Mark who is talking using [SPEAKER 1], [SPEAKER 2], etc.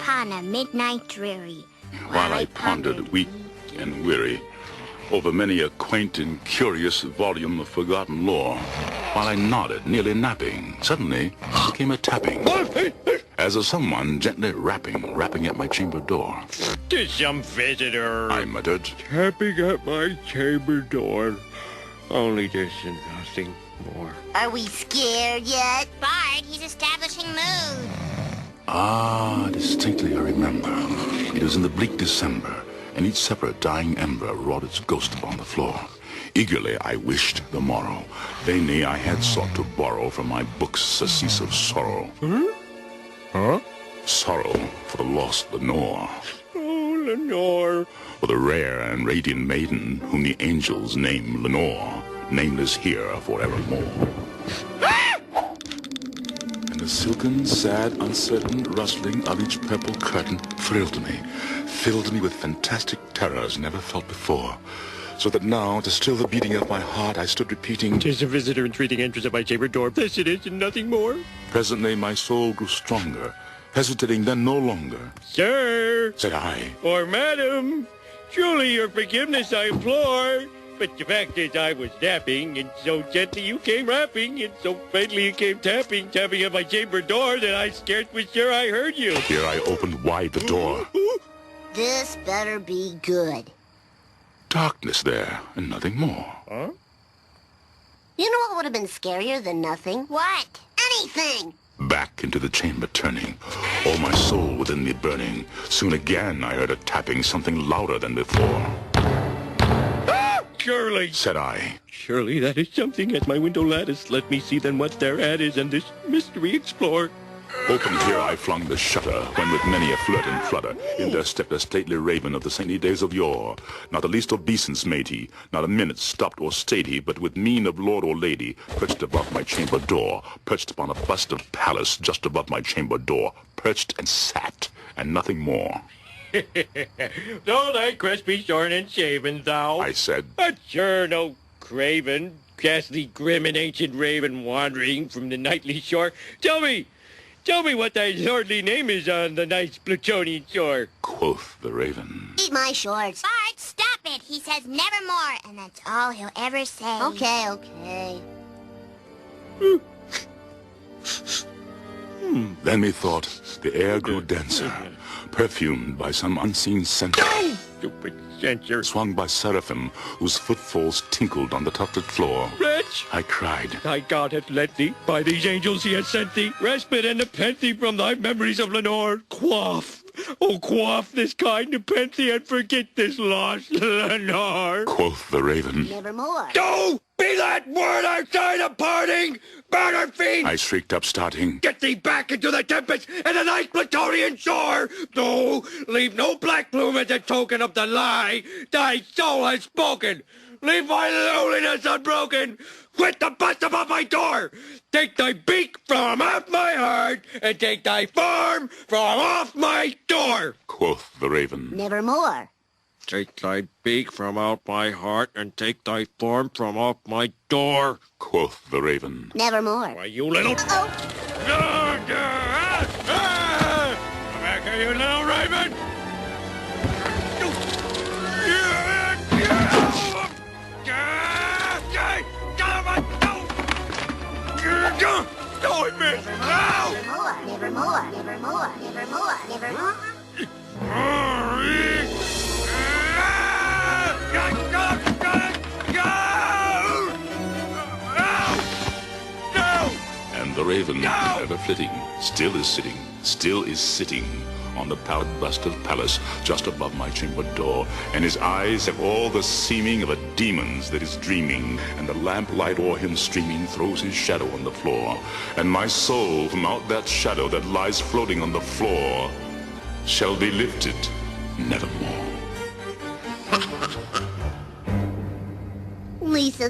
[SPEAKER 1] upon a midnight dreary,
[SPEAKER 2] while I pondered, weak and weary, over many a quaint and curious volume of forgotten lore, while I nodded, nearly napping, suddenly there came a tapping, as of someone gently rapping at my chamber door.
[SPEAKER 3] "'Tis some visitor,"
[SPEAKER 2] I muttered.
[SPEAKER 3] "tapping at my chamber door. Only this and nothing more."
[SPEAKER 1] Are we scared yet? Bard, he's establishing mood.
[SPEAKER 2] Ah, distinctly I remember. It was in the bleak December, and each separate dying ember wrought its ghost upon the floor. Eagerly I wished the morrow. Vainly I had sought to borrow from my books surcease of sorrow.
[SPEAKER 3] Huh?
[SPEAKER 2] Sorrow for the lost Lenore.
[SPEAKER 3] Oh, Lenore.
[SPEAKER 2] For the rare and radiant maiden whom the angels name Lenore, nameless here forevermore. And the silken, sad, uncertain rustling of each purple curtain thrilled me, filled me with fantastic terrors never felt before, so that now, to still the beating of my heart, I stood repeating,
[SPEAKER 3] "'Tis a visitor entreating entrance at my chamber door. This it is and nothing more."
[SPEAKER 2] Presently my soul grew stronger, hesitating then no longer.
[SPEAKER 3] "Sir,"
[SPEAKER 2] Said I,
[SPEAKER 3] or "Madam, surely your forgiveness I implore. But the fact is I was napping, and so gently you came rapping, and so faintly you came tapping at my chamber door that I scarce was sure I heard you."
[SPEAKER 2] Here I opened wide the door.
[SPEAKER 1] This better be good.
[SPEAKER 2] Darkness there, and nothing more.
[SPEAKER 3] Huh?
[SPEAKER 1] You know what would have been scarier than nothing? What? Anything!
[SPEAKER 2] Back into the chamber turning, all my soul within me burning. Soon again I heard a tapping, something louder than before.
[SPEAKER 3] "Surely,"
[SPEAKER 2] Said I,
[SPEAKER 3] "surely that is something at my window lattice. Let me see then what thereat is, and this mystery explore."
[SPEAKER 2] Open here I flung the shutter, when with many a flirt and flutter, in there stepped a stately raven of the saintly days of yore. Not the least obeisance made he, not a minute stopped or stayed he, but with mien of lord or lady, perched above my chamber door, perched upon a bust of Pallas just above my chamber door, perched and sat, and nothing more.
[SPEAKER 3] "Though thy crest be shorn and shaven, thou,"
[SPEAKER 2] I said,
[SPEAKER 3] "art sure no craven, ghastly, grim, and ancient raven wandering from the nightly shore. Tell me what thy lordly name is on the nice Plutonian shore."
[SPEAKER 2] quoth the raven.
[SPEAKER 1] Eat my shorts. Bart, stop it. He says nevermore, and that's all he'll ever say. Okay.
[SPEAKER 2] Then methought the air grew denser, perfumed by some unseen scent,
[SPEAKER 3] "Stupid censor.
[SPEAKER 2] swung by seraphim whose footfalls tinkled on the tufted floor.
[SPEAKER 3] Wretch,
[SPEAKER 2] I cried,
[SPEAKER 3] thy God hath lent thee, by these angels he has sent thee, respite and nepenthe from thy memories of Lenore. Quaff, oh quaff this kind nepenthe, and forget this lost Lenore."
[SPEAKER 2] quoth the raven.
[SPEAKER 1] Nevermore.
[SPEAKER 3] "No! Be that word outside of parting! Burn her feet!
[SPEAKER 2] I shrieked up, starting,
[SPEAKER 3] Get thee back into the tempest and the nice Plutonian shore! No, leave no black plume as a token of the lie. Thy soul has spoken. Leave my loneliness unbroken. Quit the bust above my door. Take thy beak from off my heart, and take thy form from off my door."
[SPEAKER 2] quoth the raven.
[SPEAKER 1] Nevermore.
[SPEAKER 3] "Take thy beak from out my heart, and take thy form from off my door."
[SPEAKER 2] quoth the raven.
[SPEAKER 1] Nevermore.
[SPEAKER 3] "Why, you little...
[SPEAKER 1] Oh,
[SPEAKER 3] Come back here, you little raven! Don't miss!
[SPEAKER 1] nevermore.
[SPEAKER 2] And the raven, ever flitting, still is sitting on the pallid bust of Pallas just above my chamber door, and his eyes have all the seeming of a demon's that is dreaming, and the lamplight o'er him streaming throws his shadow on the floor, and my soul from out that shadow that lies floating on the floor shall be lifted nevermore.
[SPEAKER 1] Lisa,